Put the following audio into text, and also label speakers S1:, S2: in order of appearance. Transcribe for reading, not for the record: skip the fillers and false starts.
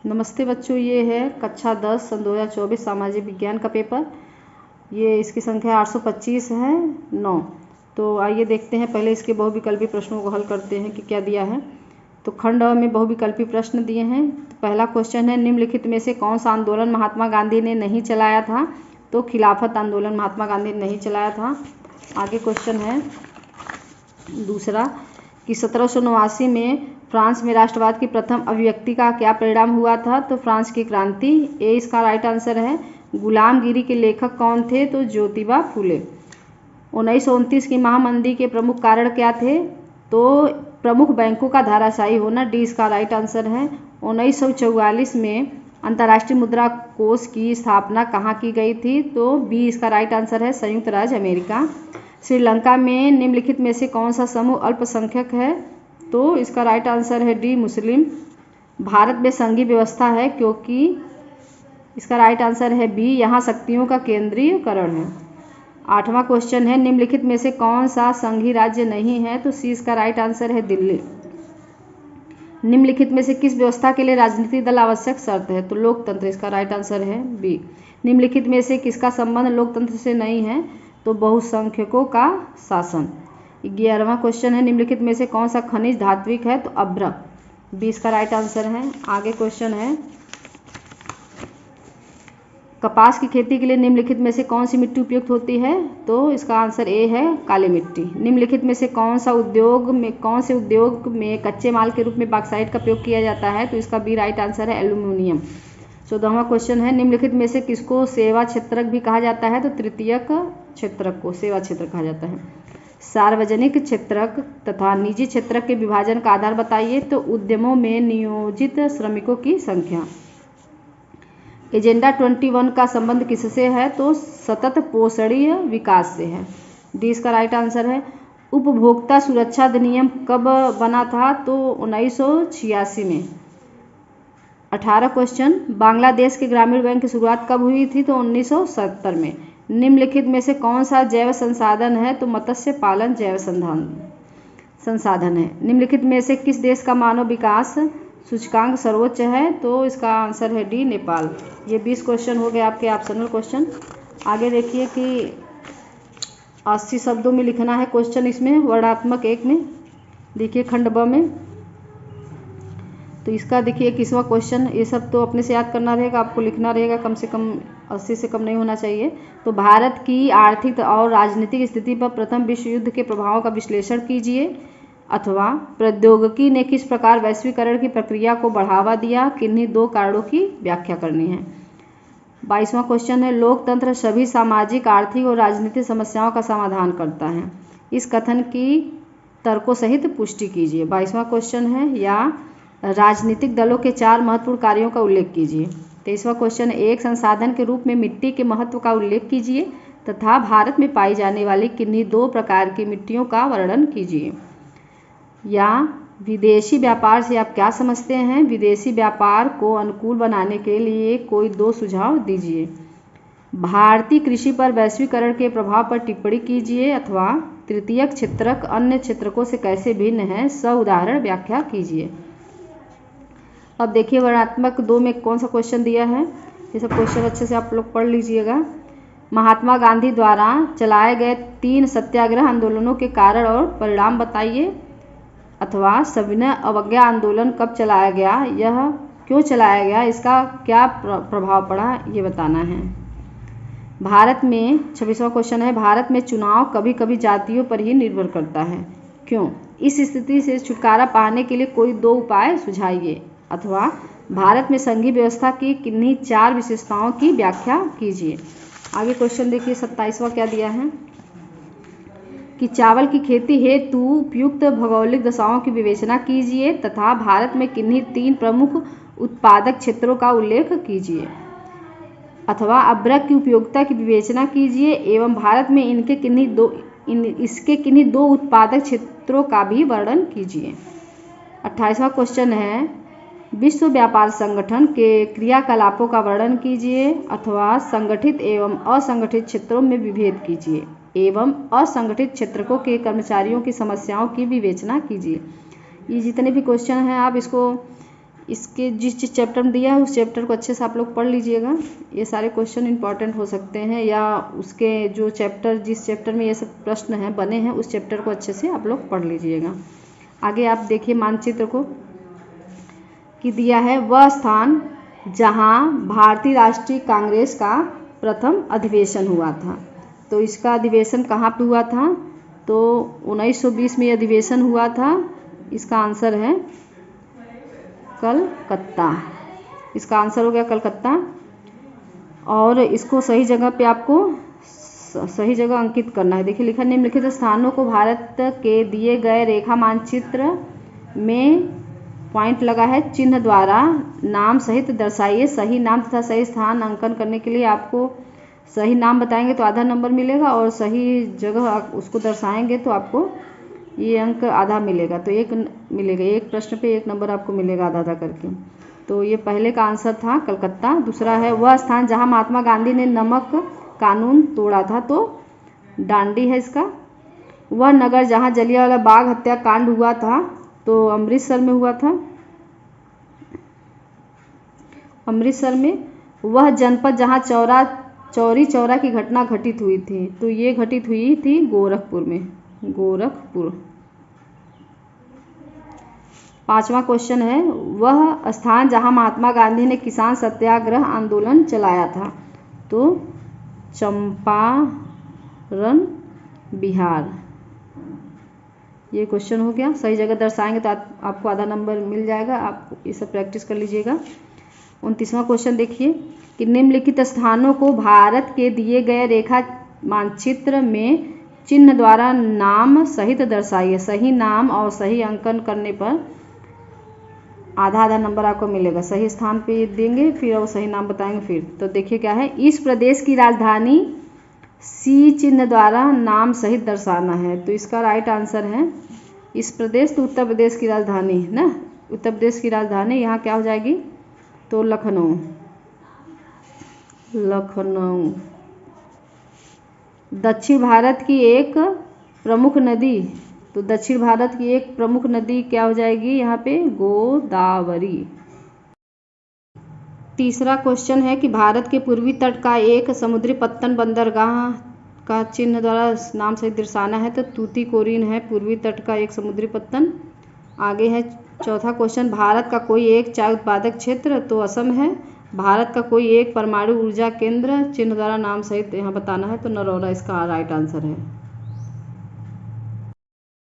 S1: नमस्ते बच्चों, ये है कक्षा 10 सन 2024 सामाजिक विज्ञान का पेपर। ये इसकी संख्या 825 है 9। तो आइए देखते हैं, पहले इसके बहुविकल्पी प्रश्नों को हल करते हैं कि क्या दिया है। तो खंड अ में बहुविकल्पी प्रश्न दिए हैं। तो पहला क्वेश्चन है, निम्नलिखित में से कौन सा आंदोलन महात्मा गांधी ने नहीं चलाया था? तो खिलाफत आंदोलन महात्मा गांधी ने नहीं चलाया था। आगे क्वेश्चन है दूसरा कि 1789 में फ्रांस में राष्ट्रवाद की प्रथम अभिव्यक्ति का क्या परिणाम हुआ था? तो फ्रांस की क्रांति। ए इसका राइट आंसर है। गुलामगिरी के लेखक कौन थे? तो ज्योतिबा फूले। 1929 की महामंदी के प्रमुख कारण क्या थे? तो प्रमुख बैंकों का धाराशायी होना। डी इसका राइट आंसर है। 1944 में अंतर्राष्ट्रीय मुद्रा कोष की स्थापना कहाँ की गई थी? तो बी इसका राइट आंसर है, संयुक्त राज्य अमेरिका। श्रीलंका में निम्नलिखित में से कौन सा समूह अल्पसंख्यक है? तो इसका राइट आंसर है डी, मुस्लिम। भारत में संघीय व्यवस्था है क्योंकि इसका राइट आंसर है बी, यहाँ शक्तियों का केंद्रीयकरण है। 8वां क्वेश्चन है, निम्नलिखित में से कौन सा संघीय राज्य नहीं है? तो सी इसका राइट आंसर है, दिल्ली। निम्नलिखित में से किस व्यवस्था के लिए राजनीतिक दल आवश्यक शर्त है? तो लोकतंत्र इसका राइट आंसर है बी। निम्नलिखित में से किसका संबंध लोकतंत्र से नहीं है? तो बहुसंख्यकों का शासन। 11वां क्वेश्चन है, निम्नलिखित में से कौन सा खनिज धात्विक है? तो अभ्रक। बी इसका राइट आंसर है। आगे क्वेश्चन है, कपास की खेती के लिए निम्नलिखित में से कौन सी मिट्टी उपयुक्त होती है? तो इसका आंसर ए है, काली मिट्टी। निम्नलिखित में से कौन से उद्योग में कच्चे माल के रूप में बॉक्साइट का प्रयोग किया जाता है? तो इसका बी राइट आंसर है, एल्यूमिनियम। 14वां क्वेश्चन है, निम्नलिखित में से किसको सेवा क्षेत्रक भी कहा जाता है? तो तृतीयक क्षेत्रक को सेवा क्षेत्र कहा जाता है। सार्वजनिक क्षेत्रक तथा निजी क्षेत्रक के विभाजन का आधार बताइए? तो उद्यमों में नियोजित श्रमिकों की संख्या। एजेंडा 21 का संबंध किससे है? तो सतत पोषणीय विकास से है। डी इसका राइट आंसर है। उपभोक्ता सुरक्षा अधिनियम कब बना था? तो 1986 में। 18 क्वेश्चन, बांग्लादेश के ग्रामीण बैंक की शुरुआत कब हुई थी? तो 1970 में। निम्नलिखित में से कौन सा जैव संसाधन है? तो मत्स्य पालन जैव संसाधन है। निम्नलिखित में से किस देश का मानव विकास सूचकांक सर्वोच्च है? तो इसका आंसर है डी, नेपाल। ये 20 क्वेश्चन हो गए आपके ऑप्शनल क्वेश्चन। आगे देखिए कि 80 शब्दों में लिखना है क्वेश्चन इसमें, वर्णात्मक 1 में। देखिए खंड ब में, तो इसका देखिए 21वां क्वेश्चन। ये सब तो अपने से याद करना रहेगा, आपको लिखना रहेगा, कम से कम 80 से कम नहीं होना चाहिए। तो भारत की आर्थिक और राजनीतिक स्थिति पर प्रथम विश्व युद्ध के प्रभावों का विश्लेषण कीजिए। अथवा प्रौद्योगिकी ने किस प्रकार वैश्वीकरण की प्रक्रिया को बढ़ावा दिया? किन्हीं 2 कारणों की व्याख्या करनी है। 22वां क्वेश्चन है, लोकतंत्र सभी सामाजिक, आर्थिक और राजनीतिक समस्याओं का समाधान करता है। इस कथन की तर्कों सहित पुष्टि कीजिए। 22वां क्वेश्चन है, या राजनीतिक दलों के 4 महत्वपूर्ण कार्यों का उल्लेख कीजिए। 23वां क्वेश्चन, एक संसाधन के रूप में मिट्टी के महत्व का उल्लेख कीजिए तथा भारत में पाई जाने वाली किन्हीं 2 प्रकार की मिट्टियों का वर्णन कीजिए। या विदेशी व्यापार से आप क्या समझते हैं? विदेशी व्यापार को अनुकूल बनाने के लिए कोई 2 सुझाव दीजिए। भारतीय कृषि पर वैश्वीकरण के प्रभाव पर टिप्पणी कीजिए। अथवा तृतीयक क्षेत्रक अन्य क्षेत्रकों से कैसे भिन्न है? उदाहरण व्याख्या कीजिए। अब देखिए वर्णात्मक 2 में कौन सा क्वेश्चन दिया है। ये सब क्वेश्चन अच्छे से आप लोग पढ़ लीजिएगा। महात्मा गांधी द्वारा चलाए गए 3 सत्याग्रह आंदोलनों के कारण और परिणाम बताइए। अथवा सविनय अवज्ञा आंदोलन कब चलाया गया? यह क्यों चलाया गया? इसका क्या प्रभाव पड़ा? ये बताना है। भारत में 26वां क्वेश्चन है, भारत में चुनाव कभी कभी जातियों पर ही निर्भर करता है, क्यों? इस स्थिति से छुटकारा पाने के लिए कोई 2 उपाय सुझाइए। अथवा भारत में संघीय व्यवस्था की किन्हीं 4 विशेषताओं की व्याख्या कीजिए। आगे क्वेश्चन देखिए 27वां क्या दिया है कि चावल की खेती हेतु उपयुक्त भौगोलिक दशाओं की विवेचना कीजिए तथा भारत में किन्हीं 3 प्रमुख उत्पादक क्षेत्रों का उल्लेख कीजिए। अथवा अभ्रक की उपयोगिता की विवेचना कीजिए एवं भारत में इसके किन्हीं 2 उत्पादक क्षेत्रों का भी वर्णन कीजिए। 28वां क्वेश्चन है, विश्व व्यापार संगठन के क्रियाकलापों का वर्णन कीजिए। अथवा संगठित एवं असंगठित क्षेत्रों में विभेद कीजिए एवं असंगठित क्षेत्रकों के कर्मचारियों की समस्याओं की विवेचना कीजिए। ये जितने भी क्वेश्चन हैं आप इसको इसके जिस चैप्टर में दिया है उस चैप्टर को अच्छे से आप लोग पढ़ लीजिएगा। ये सारे क्वेश्चन इंपॉर्टेंट हो सकते हैं, या उसके जो चैप्टर जिस चैप्टर में ये सब प्रश्न हैं बने हैं उस चैप्टर को अच्छे से आप लोग पढ़ लीजिएगा। आगे आप देखिए मानचित्र को कि दिया है वह स्थान जहां भारतीय राष्ट्रीय कांग्रेस का प्रथम अधिवेशन हुआ था। तो इसका अधिवेशन कहाँ पे हुआ था? तो 1920 में अधिवेशन हुआ था। इसका आंसर है कलकत्ता। इसका आंसर हो गया कलकत्ता। और इसको सही जगह पे आपको सही जगह अंकित करना है। देखिए लिखा निम्नलिखित स्थानों को भारत के दिए गए रेखा मानचित्र में पॉइंट लगा है चिन्ह द्वारा नाम सहित दर्शाइए। सही नाम तथा सही स्थान अंकन करने के लिए आपको सही नाम बताएंगे तो आधा नंबर मिलेगा, और सही जगह उसको दर्शाएंगे तो आपको ये अंक आधा मिलेगा। तो 1 मिलेगा, एक प्रश्न पे 1 नंबर आपको मिलेगा आधा आधा करके। तो ये पहले का आंसर था कलकत्ता। दूसरा है वह स्थान जहां महात्मा गांधी ने नमक कानून तोड़ा था, तो डांडी है इसका। वह नगर जहां जलियांवाला बाग हत्याकांड हुआ था, तो अमृतसर में हुआ था, अमृतसर में। वह जनपद जहां चौरी चौरा की घटना घटित हुई थी, तो ये घटित हुई थी गोरखपुर में, गोरखपुर। 5वां क्वेश्चन है वह स्थान जहां महात्मा गांधी ने किसान सत्याग्रह आंदोलन चलाया था, तो चंपारण बिहार। ये क्वेश्चन हो गया। सही जगह दर्शाएंगे तो आपको आधा नंबर मिल जाएगा। आप ये सब प्रैक्टिस कर लीजिएगा। 29वां क्वेश्चन देखिए कि निम्नलिखित स्थानों को भारत के दिए गए रेखा मानचित्र में चिन्ह द्वारा नाम सहित दर्शाइए। सही नाम और सही अंकन करने पर आधा आधा नंबर आपको मिलेगा। सही स्थान पे देंगे फिर और सही नाम बताएंगे फिर। तो देखिए क्या है, इस प्रदेश की राजधानी सी चिन्ह द्वारा नाम सहित दर्शाना है। तो इसका राइट आंसर है इस प्रदेश, तो उत्तर प्रदेश की राजधानी है ना, उत्तर प्रदेश की राजधानी यहाँ क्या हो जाएगी, तो लखनऊ। लखनऊ। दक्षिण भारत की एक प्रमुख नदी, तो दक्षिण भारत की एक प्रमुख नदी क्या हो जाएगी यहाँ पे, गोदावरी। तीसरा क्वेश्चन है कि भारत के पूर्वी तट का एक समुद्री पत्तन बंदरगाह का चिन्ह द्वारा नाम सहित दर्शाना है, तो तूतीकोरिन है पूर्वी तट का एक समुद्री पत्तन। आगे है चौथा क्वेश्चन, भारत का कोई एक चाय उत्पादक क्षेत्र, तो असम है। भारत का कोई एक परमाणु ऊर्जा केंद्र चिन्ह द्वारा नाम सहित यहाँ बताना है, तो नरौरा इसका राइट आंसर है।